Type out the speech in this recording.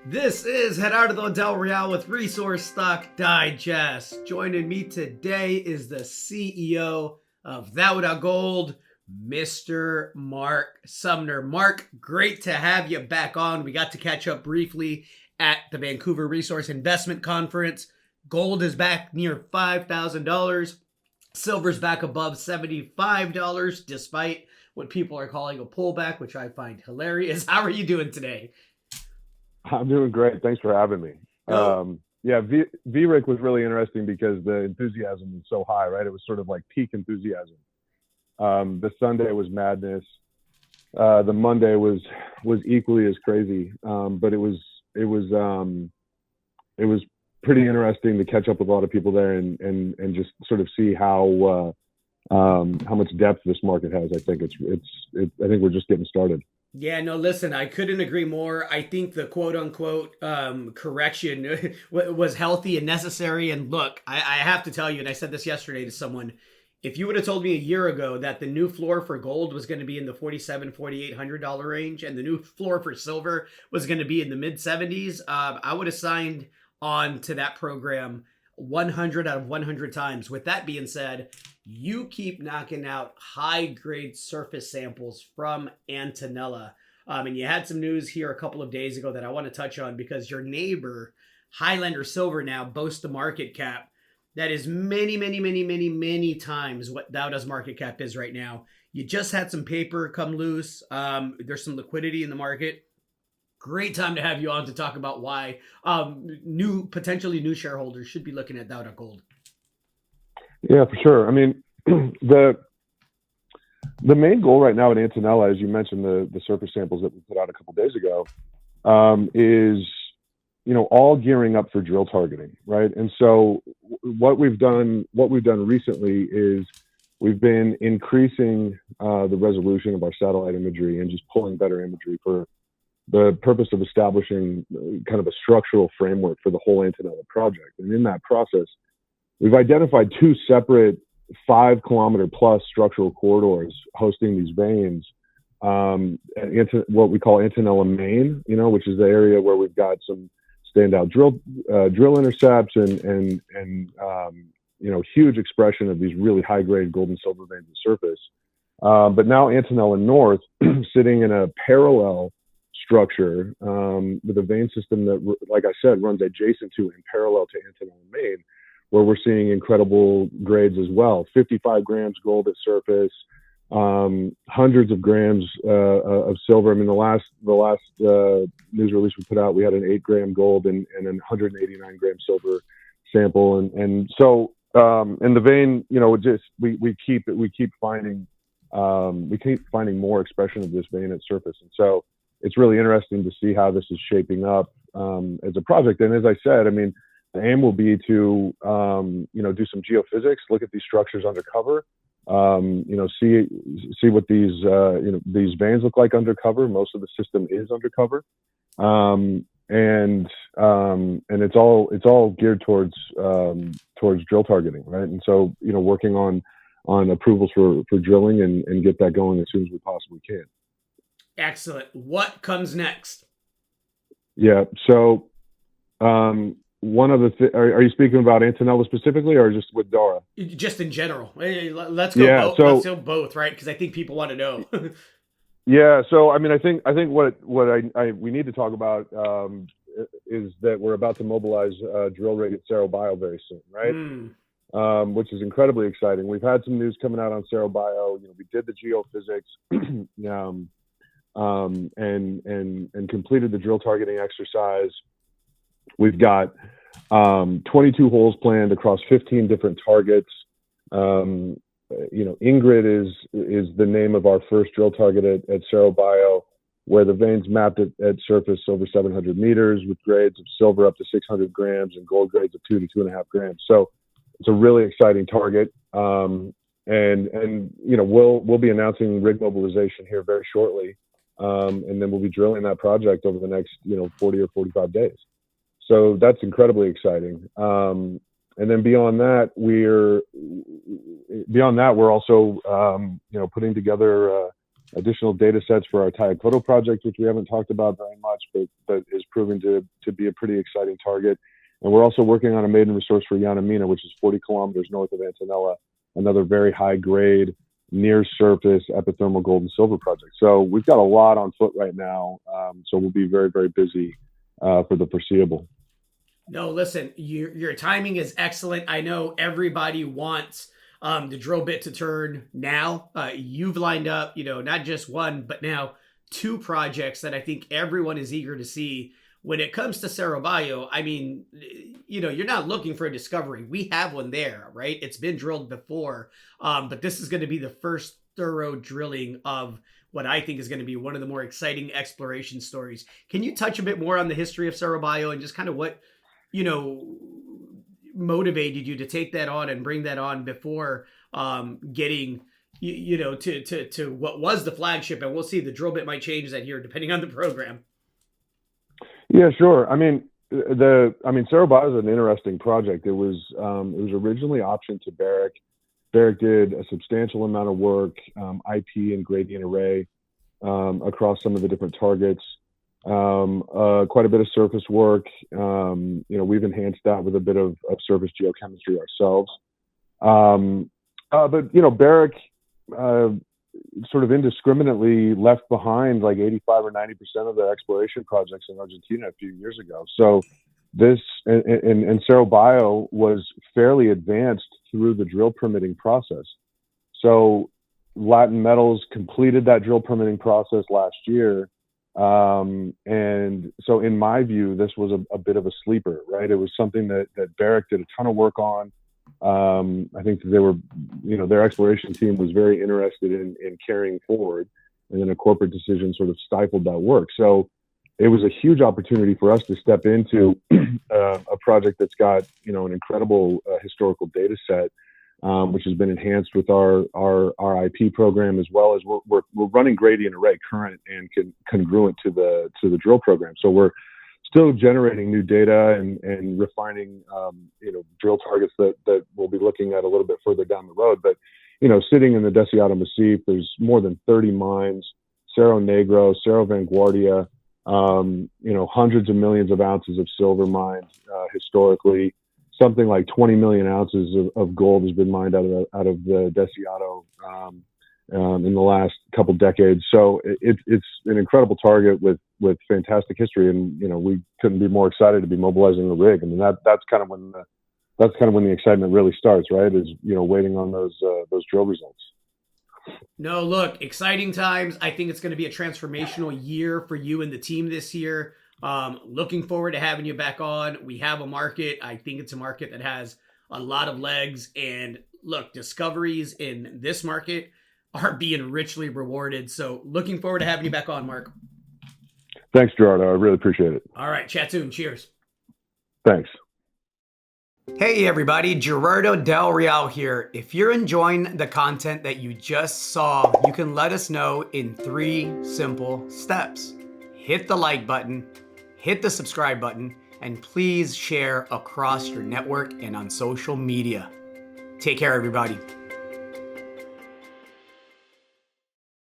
This is Gerardo Del Real with Resource Stock Digest. Joining me today is the CEO of Daura Gold, Mr. Mark Sumner. Mark, great to have you back on. We got to catch up briefly at the Vancouver Resource Investment Conference. Gold is back near $5,000. Silver's back above $75, despite what people are calling a pullback, which I find hilarious. How are you doing today? I'm doing great. Thanks for having me. VRIC was really interesting because the enthusiasm was so high, right? It was sort of like peak enthusiasm. The Sunday was madness. The Monday was equally as crazy. But it was pretty interesting to catch up with a lot of people there and just sort of see how much depth this market has. I think I think we're just getting started. Yeah, no, listen, I couldn't agree more. I think the quote unquote correction was healthy and necessary. And look, I have to tell you, and I said this yesterday to someone, if you would have told me a year ago that the new floor for gold was going to be in the $4,700-$4,800 range and the new floor for silver was going to be in the mid 70s, I would have signed on to that program 100 out of 100 times. With that being said, you keep knocking out high-grade surface samples from Antonella. And you had some news here a couple of days ago that I want to touch on because your neighbor, Highlander Silver, now boasts a market cap that is many times what Daura's market cap is right now. You just had some paper come loose. There's some liquidity in the market. Great time to have you on to talk about why potentially new shareholders should be looking at Daura Gold. Yeah, for sure. I mean, the main goal right now at Antonella, as you mentioned, the surface samples that we put out a couple of days ago, is all gearing up for drill targeting, right? And so what we've done recently is we've been increasing the resolution of our satellite imagery and just pulling better imagery for the purpose of establishing kind of a structural framework for the whole Antonella project. And in that process, we've identified two separate 5 kilometer plus structural corridors hosting these veins, what we call Antonella Main, which is the area where we've got some standout drill intercepts and huge expression of these really high grade gold and silver veins at surface. But now Antonella North, sitting in a parallel structure with a vein system that, like I said, runs adjacent to and parallel to Antonella Main, where we're seeing incredible grades as well. 55 grams gold at surface, hundreds of grams of silver. I mean, the last news release we put out, we had an 8-gram gold and an 189 gram silver sample, and so in the vein, we keep finding more expression of this vein at surface, and so it's really interesting to see how this is shaping up as a project. And as I said, I mean, the aim will be to do some geophysics, look at these structures undercover, see what these veins look like undercover. Most of the system is undercover, and it's all geared towards drill targeting, right? And so working on approvals for drilling and get that going as soon as we possibly can. Excellent. What comes next? Yeah. So, one of the are you speaking about Antonella specifically, or just with Daura? Just in general. Let's go. Yeah, both. Let's go both, right? Because I think people want to know. Yeah. So, I mean, I think what we need to talk about is that we're about to mobilize a drill rig at Cerro Bayo very soon, right? Which is incredibly exciting. We've had some news coming out on Cerro Bayo. We did the geophysics. And completed the drill targeting exercise. We've got 22 holes planned across 15 different targets. Ingrid is the name of our first drill target at Cerro Bayo, where the veins mapped at surface over 700 meters with grades of silver up to 600 grams and gold grades of 2 to 2.5 grams. So it's a really exciting target. And we'll be announcing rig mobilization here very shortly. And then we'll be drilling that project over the next 40 or 45 days. So that's incredibly exciting. And then beyond that, we're also putting together additional data sets for our Tayakoto project, which we haven't talked about very much, but is proving to be a pretty exciting target. And we're also working on a maiden resource for Yanamina, which is 40 kilometers north of Antonella, another very high grade, near surface epithermal gold and silver project. So we've got a lot on foot right now. So we'll be very, very busy for the foreseeable. No, listen, your timing is excellent. I know everybody wants the drill bit to turn now. You've lined up, not just one, but now two projects that I think everyone is eager to see. When it comes to Cerro Bayo, I mean, you're not looking for a discovery. We have one there, right? It's been drilled before, but this is going to be the first thorough drilling of what I think is going to be one of the more exciting exploration stories. Can you touch a bit more on the history of Cerro Bayo and just kind of what, motivated you to take that on and bring that on before getting to what was the flagship? And we'll see, the drill bit might change that here depending on the program. Yeah, sure. I mean, Cerro Bayo is an interesting project. It was originally optioned to Barrick. Barrick did a substantial amount of work, IP and gradient array across some of the different targets. Quite a bit of surface work. We've enhanced that with a bit of surface geochemistry ourselves. But Barrick sort of indiscriminately left behind like 85 or 90% of their exploration projects in Argentina a few years ago. So this and Cerro Bayo was fairly advanced through the drill permitting process. So Latin Metals completed that drill permitting process last year. And so in my view, this was a bit of a sleeper, right? It was something that Barrick did a ton of work on. I think that they were, their exploration team was very interested in carrying forward, and then a corporate decision sort of stifled that work. So it was a huge opportunity for us to step into a project that's got, an incredible historical data set, which has been enhanced with our IP program, as well as we're running gradient array current and congruent to the drill program. So we're still generating new data and refining, drill targets that we'll be looking at a little bit further down the road. But, sitting in the Deseado Massif, there's more than 30 mines, Cerro Negro, Cerro Vanguardia, hundreds of millions of ounces of silver mined historically. Something like 20 million ounces of gold has been mined out of the Deseado in the last couple decades. So it's an incredible target with fantastic history, and we couldn't be more excited to be mobilizing the rig. I mean, that's kind of when the excitement really starts, right? Is waiting on those drill results. No, look, exciting times. I think it's going to be a transformational year for you and the team this year. Looking forward to having you back on. We have a market. I think it's a market that has a lot of legs, and look, discoveries in this market are being richly rewarded. So looking forward to having you back on, Mark. Thanks, Gerardo. I really appreciate it. All right. Chat soon. Cheers. Thanks. Hey everybody, Gerardo Del Real here. If you're enjoying the content that you just saw, you can let us know in 3 simple steps. Hit the like button, hit the subscribe button, and please share across your network and on social media. Take care, everybody.